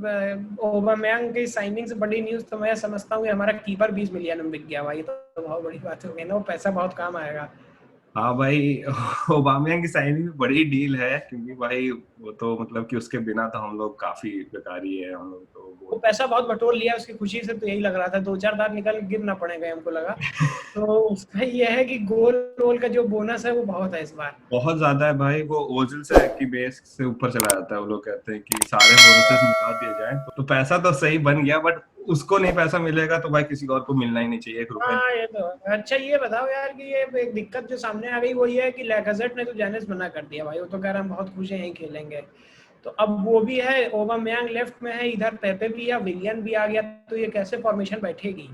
Aubameyang की signing से बड़ी न्यूज़ तो मैं समझता हूँ कि हमारा कीपर 20 मिलियन में बिक गया भाई, तो बहुत बड़ी बात हो गई ना, वो पैसा बहुत काम आएगा। हाँ भाई, ओबामियांग की साइनिंग भी बड़ी डील है, क्योंकि भाई वो तो मतलब कि उसके बिना तो हम लोग काफी बेकार ही है, हम लोग तो वो बोल पैसा बहुत बटोर लिया उसकी खुशी से, तो यही लग रहा था 2-4 दांत निकल गिर ना पड़ेगा हमको लगा। तो उसका ये है कि गोल वोल का जो बोनस है वो बहुत है इस बार। बहुत ज्यादा है भाई। वो ओजल से की बेस से ऊपर चला जाता है। वो लोग कहते हैं कि सारे बोनसेस मिला दिए जाएं तो पैसा तो सही बन गया, बट उसको नहीं पैसा मिलेगा तो भाई किसी और को मिलना ही नहीं चाहिए, 1 रुपए हाँ नहीं। ये तो है। अच्छा ये बताओ यार कि ये एक दिक्कत जो सामने आ गई वो ये है कि लैकाज़ेट ने तो जाने से मना कर दिया भाई, वो तो कह रहा हम बहुत खुश हैं यहीं खेलेंगे। तो अब वो भी है, ओबामेयांग लेफ्ट में है, इधर पेपे भी है, विलियन भी आ गया, तो ये कैसे फॉर्मेशन बैठेगी?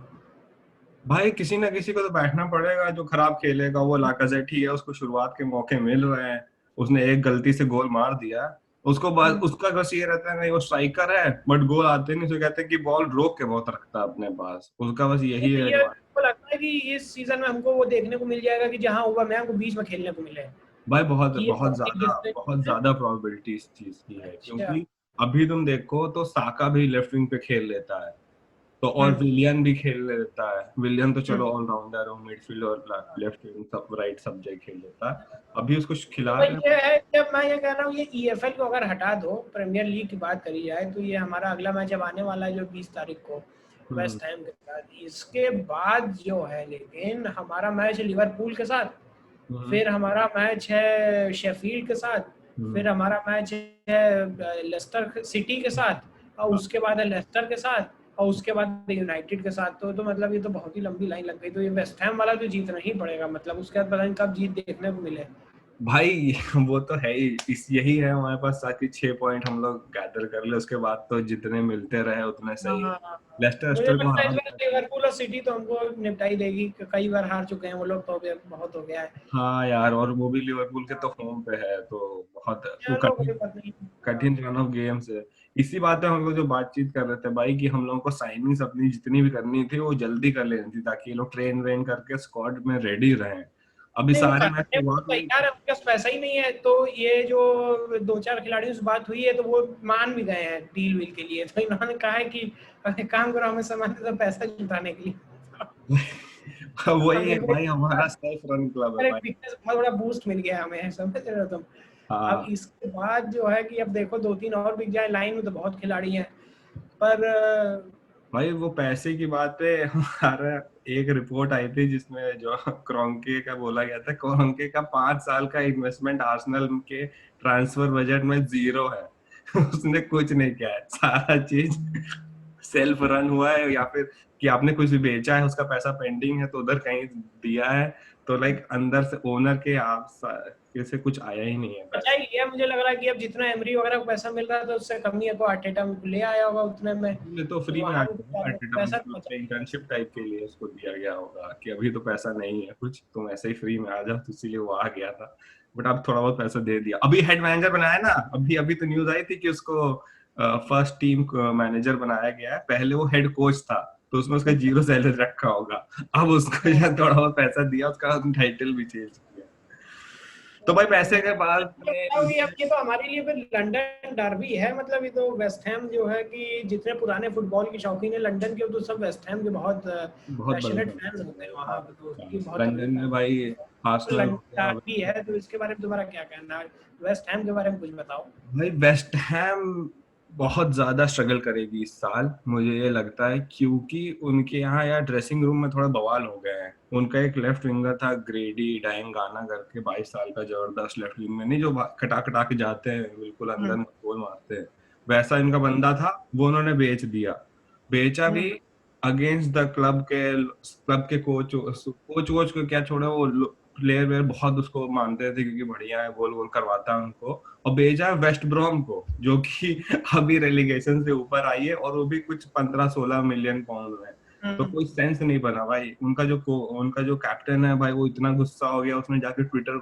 भाई किसी ना किसी को तो बैठना पड़ेगा, जो खराब खेलेगा वो लाकाजेट ही है। उसको शुरुआत के मौके मिल रहे हैं, उसने एक गलती से गोल मार दिया। उसको बाद उसका बस ये रहता है, नहीं वो स्ट्राइकर है बट गोल आते नहीं, तो कहते हैं कि बॉल रोक के बहुत रखता है अपने पास, उसका बस नहीं यही तो है। ये हमको लगता है कि इस सीजन में हमको वो देखने को मिल जाएगा कि जहाँ ओबामेयांग को बीच में खेलने को मिले, भाई बहुत कि ये बहुत बहुत ही ज्यादा बहुत डिफरेंट है। ज्यादा प्रोबेबिलिटी इस चीज की है, अच्छा। क्योंकि अभी तुम देखो तो साका भी लेफ्ट विंग पे खेल लेता है, तो और हम्म विलियन भी खेल लेता है। विलियन तो चलो हम्म। ऑलराउंडर हो, मिडफील्ड और लेफ्ट विंग सब राइट सब जगह खेल लेता है। अभी उसको तो खिला भाई रहे ये हैं। है, जब मैं ये कह रहा हूँ ये ईएफएल को अगर हटा दो, प्रीमियर लीग की बात करी जाए, तो ये हमारा अगला मैच अब आने वाला है जो 20 तारीख को हम्म वेस्ट हैम के साथ। इसके बाद जो है लेकिन हमारा मैच है लिवरपूल के साथ, हम्म फिर हमारा मैच है शेफील्ड के साथ, हम्म फिर हमारा मैच है लेस्टर सिटी के साथ, और उसके बाद है लेस्टर के साथ, और उसके बाद यूनाइटेड के साथ। तो मतलब ये तो बहुत ही लंबी लाइन लग गई, तो ये वेस्ट हैम वाला तो जीतना ही पड़ेगा, मतलब उसके बाद पता नहीं कब जीत देखने को मिले। भाई वो तो है ही, इस यही है हमारे पास, ताकि 6 पॉइंट हम लोग गैदर कर ले, उसके बाद तो जितने मिलते रहे उतने सही है। हाँ, लेस्टर मुझे एस्टर को लगता है हरा इस बार दिया। लिवरपूल और सिटी तो हमको निपटा ही देगी, कई बार हार चुके हैं वो लोग, तो अब ये बहुत हो गया है। हाँ यार, और वो भी लिवरपूल के तो होम पे है, तो बहुत वो चलो कोई कठिन बात नहीं। हाँ। कठिन रन ऑफ गेम्स है। इसी बात पे हम लोग जो बातचीत कर रहे थे भाई, कि हम लोगों को साइनिंग्स अपनी जितनी भी करनी थी वो जल्दी कर लेनी थी, ताकि ये लोग ट्रेन वेन करके स्क्वाड में रेडी रहें। अभी नहीं वो सारे मैच करने को शुरुआत तो में ही। तैयार है, उनके पास पैसा ही नहीं है, तो ये जो 2-4 खिलाड़ियों से बात हुई है तो वो मान भी गए हैं डील वील के लिए, तो इन्होंने कहा है कि अगर काम करो हमें सामान तो पैसा जुटाने के लिए। वही अब है भाई, लिवरपूल हमारा सेल्फ रन क्लब है एक भाई। दिक्कत से बहुत बड़ा बूस्ट मिल गया हमें, समझ रहे हो तुम? अब हाँ इसके बाद जो है कि अब देखो 2-3 और बिक जाए, लाइन में तो बहुत खिलाड़ी हैं, पर भाई, वो पैसे की बात पे हमारा एक रिपोर्ट आई थी जिसमें जो क्रोंके का बोला गया था, क्रोंके का 5 साल का इन्वेस्टमेंट आर्सेनल के ट्रांसफर बजट में 0 है। उसने कुछ नहीं किया है, सारा चीज सेल्फ रन हुआ है, या फिर कि आपने कुछ भी बेचा है उसका पैसा पेंडिंग है तो उधर कहीं दिया है। तो लाइक अंदर से ओनर के आप से कुछ आया ही नहीं है बचा पैसा। ही लिया, मुझे लग रहा है कि अब जितना एमरी वगैरह को पैसा मिल रहा है तो उससे कम ही है, को आर्टेटा ले आया होगा उतने में, ये तो तो फ्री में आ वहां भी गया कुछ अर्टेटा, पैसा तो मतलब बचा अपने ही है। इंटर्नशिप टाइप के लिए उसको दिया गया होगा कि अभी तो पैसा नहीं है कुछ, तुम ऐसे ही फ्री में आ जाओ, तो इसीलिए वो आ गया था। बट अब थोड़ा बहुत पैसा दे दिया, अभी हेड मैनेजर बनाया ना। अभी अभी तो न्यूज आई थी कि उसको फर्स्ट टीम मैनेजर बनाया गया है, पहले वो हेड कोच था, तो उसमें उसका 0 सैलरी रखा होगा। अब उसको शायद थोड़ा बहुत पैसा दिया, उसका टाइटल भी चेंज किया। तो भाई पैसे के बाद में अब ये तो हमारे लिए फिर लंदन डर्बी है, मतलब ये तो वेस्ट हैम जो है कि जितने पुराने फुटबॉल के शौकीन है लंदन के, तो सब वेस्ट हैम के बहुत बहुत बड़े पैशनेट फैन फैंस होते हैं वहाँ पे, तो उसकी हैं। बहुत तगड़ी लंदन में फैन। भाई आर्सेनल हो लंदन गया। डर्बी है, तो इसके बारे में तुम्हारा क्या कहना है? वेस्ट हैम के बारे में कुछ बताओ। भाई वेस्ट हैम बहुत ज्यादा स्ट्रगल करेगी इस साल, मुझे ये लगता है, क्योंकि उनके यहाँ यार ड्रेसिंग रूम में थोड़ा बवाल हो गए हैं। उनका एक लेफ्ट विंगर था ग्रेडी डायंगाना करके, 22 साल का, जबरदस्त लेफ्ट विंग में, नहीं जो कटा कटा के जाते हैं बिल्कुल अंदर हम्म में गोल मारते हैं, वैसा इनका बंदा था। वो उन्होंने बेच दिया, बेचा भी हम्म अगेंस्ट द क्लब के कोच कोच वोच को क्या छोड़े, वो प्लेयर वेयर बहुत उसको मानते थे क्योंकि बढ़िया है, गोल गोल करवाता है उनको। और भेजा वेस्ट ब्रॉम को, जो कि अभी रेलीगेशन से ऊपर आई है, और वो भी कुछ 15-16 मिलियन पाउंड में। तो हम्म। कोई सेंस नहीं बना भाई। उनका जो कैप्टन है भाई, वो इतना गुस्सा हो गया, उसने जाके ट्विटर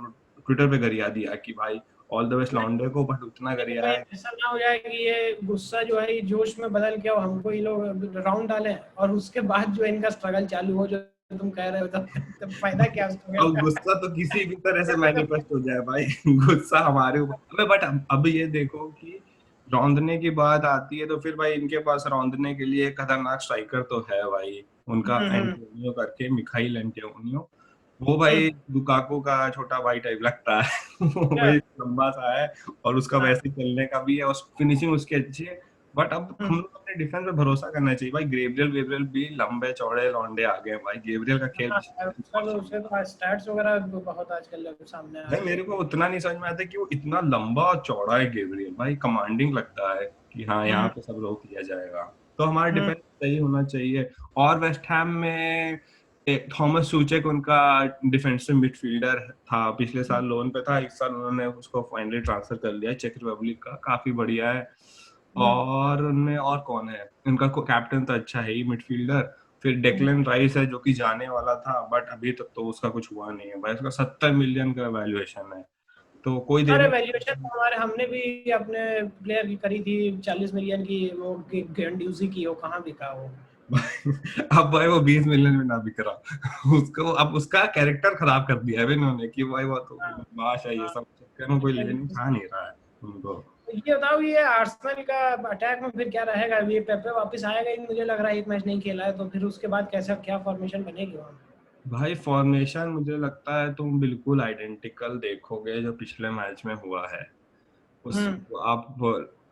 ट्विटर पे गरिया दिया कि भाई ऑल द बेस्ट लॉन्डे को, बट उतना नहीं तो गरिया कहीं है। ऐसा ना हो जाए कि ये गुस्सा जो है ये जोश में बदल के और हमको ये लोग राउंड डालें, और उसके बाद जो इनका स्ट्रगल चालू हो जो तुम कह रहे हो, तो फायदा क्या स्ट्रगल और का? गुस्सा तो किसी भी तरह से मैनिफेस्ट हो जाए भाई। गुस्सा हमारे ऊपर। अबे बट अब ये देखो कि रौंदने की बात आती है तो फिर भाई इनके पास रौंदने के लिए एक खतरनाक स्ट्राइकर तो है भाई, उनका हम्म। एंटोनियो करके, मिखाइल एंटोनियो। वो भाई हम्म। लुकाकू का छोटा भाई टाइप लगता है। वो क्या? भाई लंबा सा है और उसका हाँ। वैसे चलने का भी है और फिनिशिंग उसकी अच्छी है। बट अब हम हम्म। लोग अपने डिफेंस पे भरोसा करना चाहिए भाई, गेब्रियल वेब्रियल भी लंबे चौड़े लौंडे आ गए भाई, गेब्रियल का खेल हाँ, पिछले उसका बहुत तो उसके शानदार। तो स्टैट्स वगैरह तो बहुत आजकल सामने आ भाई रही मेरे है। को उतना नहीं समझ में आता कि वो इतना लंबा और चौड़ा है गेब्रियल भाई, कमांडिंग लगता है कि हाँ यहाँ हम्म। पे सब रोक लिया जाएगा। तो हमारा हम्म। डिफेंस सही होना चाहिए। और वेस्ट हैम में थॉमस सूचेक उनका डिफेंसिव मिडफील्डर था, पिछले साल लोन पे था, इस साल उन्होंने उसको फाइनली ट्रांसफर कर लिया चेक रिपब्लिक का, काफी बढ़िया है। हम्म। और उनमें और कौन है, उनका कैप्टन तो अच्छा है ही मिडफील्डर। फिर हम्म। डेक्लन राइस है जो कि जाने वाला था, बट अभी तक तो उसका कुछ हुआ नहीं है भाई, उसका 70 मिलियन का वैल्यूएशन है, तो कोई अरे देने वैल्यूएशन तो हमारे, हमने भी अपने प्लेयर की करी थी 40 मिलियन की, वो गेंडूजी की, वो कहाँ बिका वो। अब भाई वो 20 मिलियन में ना बिक रहा। उसको अब उसका कैरेक्टर खराब कर दिया है इन्होंने कि भाई वो तो हाँ। बदमाश है, ये हाँ। सब चक्कर में कोई लेने चाह नहीं रहा है उनको। तो ये बताओ, ये आर्सेनल का अटैक में फिर क्या रहेगा? ये पेपे वापस आएगा ही, मुझे लग रहा है एक मैच नहीं खेला है, तो फिर उसके बाद कैसा क्या फॉर्मेशन बनेगी वहाँ? भाई फॉर्मेशन मुझे लगता है तुम बिल्कुल आइडेंटिकल देखोगे जो पिछले मैच में हुआ है। उस हम्म।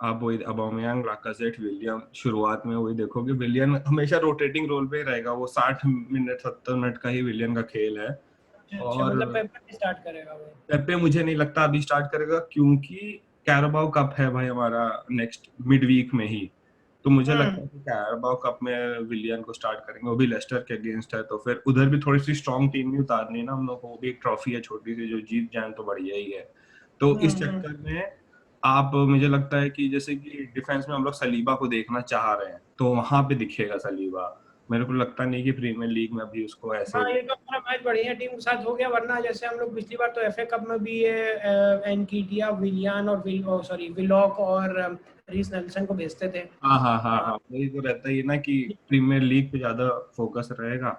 आप वही अबामेयांग, लाकाजेट, विलियम, शुरुआत में वही देखोगे। विलियन हमेशा रोटेटिंग रोल पे ही रहेगा, वो 60 मिनट 70 मिनट का ही विलियन का खेल है। अच्छा, और मतलब पेपर स्टार्ट करेगा वो? पेपे मुझे नहीं लगता अभी स्टार्ट करेगा, क्योंकि कैराबाओ कप है भाई हमारा नेक्स्ट मिड वीक में ही। तो मुझे लगता हम्म। है कि कैराबाओ कप में विलियन को स्टार्ट करेंगे, वो भी लेस्टर के अगेंस्ट है, तो फिर उधर भी थोड़ी सी स्ट्रॉन्ग टीम नहीं उतारनी है ना हम लोग को, वो भी एक ट्रॉफी है छोटी सी, जो जीत जाए तो बढ़िया ही है। तो इस हम्म। चक्कर में आप, मुझे लगता है कि जैसे कि डिफेंस में हम लोग सलीबा को देखना चाह रहे हैं, तो वहां पे दिखेगा सलीबा। मेरे को लगता नहीं कि प्रीमियर लीग में अभी उसको ऐसे। हाँ, ये तो हमारा मैच बढ़िया टीम के साथ हो गया, वरना जैसे हम लोग पिछली बार तो एफए कप में भी ये एनकीटिया, विलियन और सॉरी विलॉक और रीस नेल्सन को भेजते थे। हाँ हाँ हाँ हाँ। हाँ, वही तो रहता ही है ना कि प्रीमियर लीग पे ज्यादा फोकस रहेगा।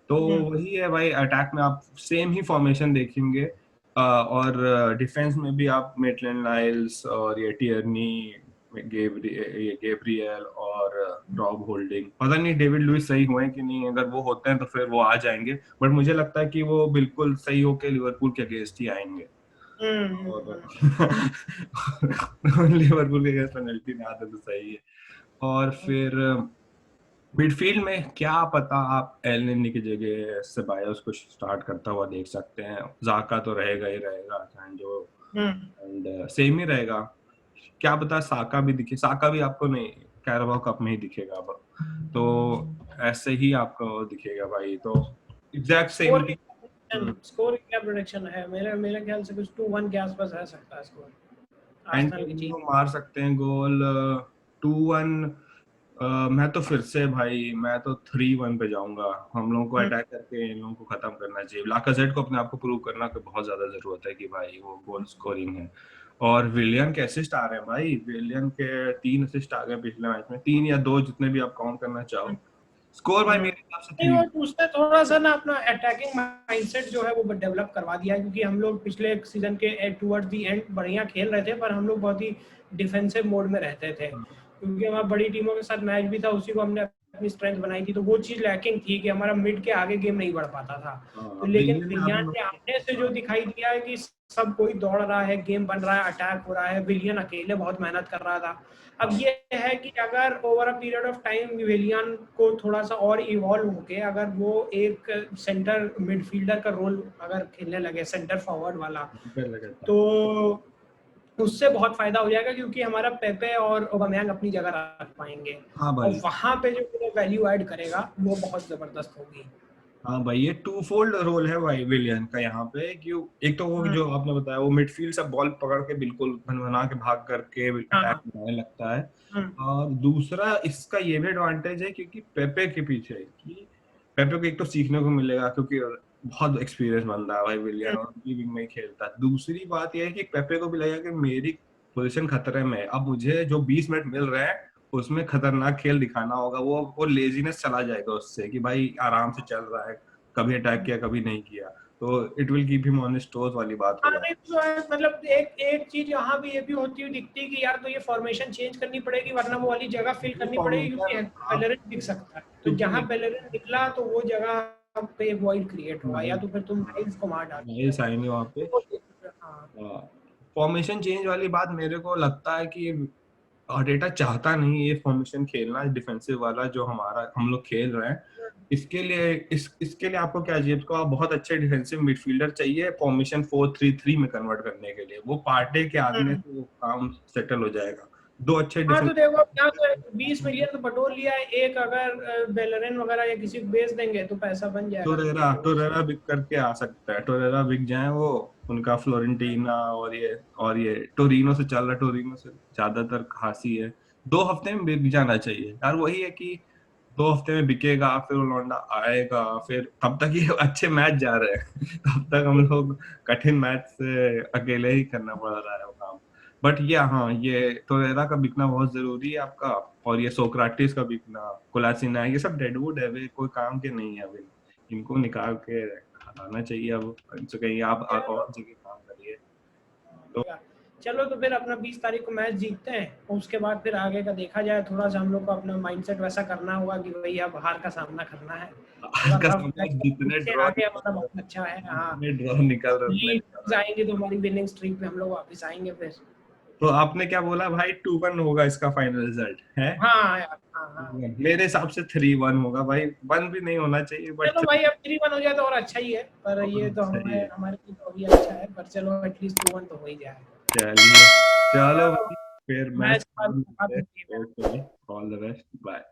तो हम्म। वही है भाई, अटैक में आप सेम ही फॉर्मेशन देखेंगे। और डिफेंस में भी आप मेटलैंड नाइल्स और ये टियरनी, ये गेब्रियल और रॉब होल्डिंग, पता नहीं डेविड लुइस सही हुए कि नहीं, अगर वो होते हैं तो फिर वो आ जाएंगे, बट मुझे लगता है कि वो बिल्कुल सही होके लिवरपूल के अगेंस्ट ही आएंगे। और लिवरपूल के अगेंस्ट पेनल्टी ना आते तो सही है। और फिर मिडफील्ड में क्या पता, आप एल नेनी की जगह सेबायोस को स्टार्ट करता हुआ देख सकते हैं, जाका तो रहेगा ही रहेगा, जो हम्म। एंड सेम ही रहेगा। क्या पता साका भी दिखे, साका भी आपको नहीं, कैराबाओ कप में ही दिखेगा अब, तो ऐसे ही आपको दिखेगा भाई, तो एग्जैक्ट सेम टीम। स्कोर की क्या प्रोडिक्शन है? मेरे मेरे ख्याल से कुछ 2-1 के आसपास रह सकता है स्कोर, आर्सेनल की एंटोनियो जीत। मार सकते हैं गोल, 2-1। मैं तो फिर से भाई, मैं तो 3-1 पे जाऊंगा। हम लोगों को हम्म। अटैक करके इन लोगों को खत्म करना चाहिए, लाकाजेट को अपने आप को प्रूव करना की बहुत ज्यादा जरूरत है कि भाई वो गोल स्कोरिंग है। और विलियन के असिस्ट आ रहे हैं भाई, विलियन के 3 असिस्ट आ गए पिछले मैच में, 3 या 2 जितने भी आप काउंट करना चाहो। स्कोर भाई मेरे हिसाब से नहीं, थ्री। वो उसने थोड़ा सा ना अपना अटैकिंग माइंडसेट जो है वो डेवलप करवा दिया है, क्योंकि हम लोग पिछले सीजन के टुवर्ड्स दी एंड बढ़िया खेल रहे थे, पर हम लोग बहुत ही डिफेंसिव मोड में रहते थे, क्योंकि हमारा बड़ी टीमों के साथ मैच भी था, उसी को हमने अपनी स्ट्रेंथ बनाई थी, तो वो चीज लैकिंग थी कि हमारा मिड के आगे गेम नहीं बढ़ पाता था। तो लेकिन विलियन ने विलियन अब ने आने से जो दिखाई दिया है कि सब कोई दौड़ रहा है, गेम बन रहा है, अटैक हो रहा है, विलियन अकेले बहुत मेहनत कर रहा था। अब ये है कि अगर over a period of time विलियन को थोड़ा सा और इवॉल्व होके अगर वो एक सेंटर मिडफील्डर का रोल अगर खेलने लगे, सेंटर फॉरवर्ड वाला, लगा था। तो उससे बहुत फायदा हो जाएगा, क्योंकि हमारा पेपे और ओबामेयांग अपनी जगह रख पाएंगे, हाँ और भाई। वहां पे जो वैल्यू ऐड करेगा वो बहुत जबरदस्त होगी। हाँ भाई, ये टू फोल्ड रोल है भाई विलियन का यहाँ पे, कि एक तो वो जो आपने बताया वो मिडफील्ड से बॉल पकड़ के बिल्कुल भनभना के भाग करके अटैक हाँ। बनाने लगता है। और दूसरा इसका ये भी एडवांटेज है क्योंकि पेपे के पीछे, कि पेपे को एक तो सीखने को मिलेगा क्योंकि बहुत एक्सपीरियंस बंदा है भाई विलियन, और विंग में ही खेलता है। दूसरी बात यह है कि पेपे को भी लगेगा कि मेरी पोजीशन खतरे में है, अब मुझे जो 20 मिनट मिल रहे हैं उसमें खतरनाक खेल दिखाना होगा, वो लेजीनेस चला जाएगा उससे कि भाई आराम से चल रहा है, कभी अटैक किया कभी नहीं किया। तो it will keep him on his toes वाली बात हो हाँ, नहीं तो है, मतलब एक चीज यहाँ भी ये भी होती हुई दिखती है कि यार तो ये फॉर्मेशन चेंज करनी पड़ेगी, वरना वो वाली जगह फिल करनी पड़ेगी, क्योंकि आप बेलेरिन दिख सकता है, तो क्योंकि जहाँ बेलेरिन निकला तो वो जगह पे वॉइड क्रिएट होगा, या तो फिर तुम माइल्स को मार डालोगे। माइल्स आएंगे वहाँ पे। हाँ, फॉर्मेशन चेंज वाली बात मेरे को लगता है कि अर्टेटा चाहता नहीं ये फॉर्मेशन खेलना, डिफेंसिव वाला जो हमारा हम लोग खेल रहे हैं। इसके लिए आपको क्या चाहिए, इसको आप बहुत अच्छे डिफेंसिव मिडफील्डर चाहिए फॉर्मेशन 4-3-3 में कन्वर्ट करने के लिए। वो पार्टे के आदमी से वो काम सेटल हो जाएगा। दो अच्छे हाँ, तो डिफेंस देखो यहाँ तो 20 मिलियन तो बटोर लिया है, एक अगर बेलेरिन वगैरह या किसी को बेच देंगे तो पैसा बन जाएगा। टोरेरा बिक करके आ सकता है, टोरेरा बिक जाए वो, उनका फ्लोरेंटीना और ये टोरिनो से चल रहा, टोरिनो से ज्यादातर खासी है। 2 हफ्ते में बिक जाना चाहिए यार, वही है कि 2 हफ्ते में बिकेगा, फिर वो लौंडा आएगा, फिर तब तक ये अच्छे मैच जा रहे हैं तब तक हम लोग कठिन मैच से अकेले ही करना पड़ रहा है वो काम। बट ये हाँ, ये टोरेरा का बिकना बहुत जरूरी है आपका, और ये सोक्राटिस का बिकना, कोलासिना, ये सब डेडवुड है, वे कोई काम के नहीं है अभी, इनको निकाल के हटाना चाहिए अब, इनसे कहीं आप और जगह काम करिए। तो चलो, तो फिर अपना 20 तारीख को मैच जीतते हैं, और उसके बाद फिर आगे का देखा जाए। थोड़ा सा हम लोग को अपना माइंडसेट वैसा करना होगा कि भाई अब हार का सामना करना है, थोड़ा टफ मैच, जितने से ड्रॉ आगे मतलब बहुत अच्छा है। हाँ, निकल रहे लीड आएंगे तो हमारी विनिंग स्ट्रीक पे हम लोग वापस आएंगे फिर। तो आपने क्या बोला भाई, 2-1 होगा इसका फाइनल रिजल्ट है? हाँ यार, हाँ हाँ, मेरे हिसाब से 3-1 होगा भाई, 1 भी नहीं होना चाहिए, बट चलो भाई, अब 3-1 हो जाए तो और अच्छा ही है, पर ये तो सही हमारे है। हमारे लिए तो अभी अच्छा है, पर चलो एटलीस्ट 2-1 तो हो ही जाएगा। चलिए, चलो चलो, भाई, फिर मैच मैच के बाद बात होती है। Okay, all the best, bye.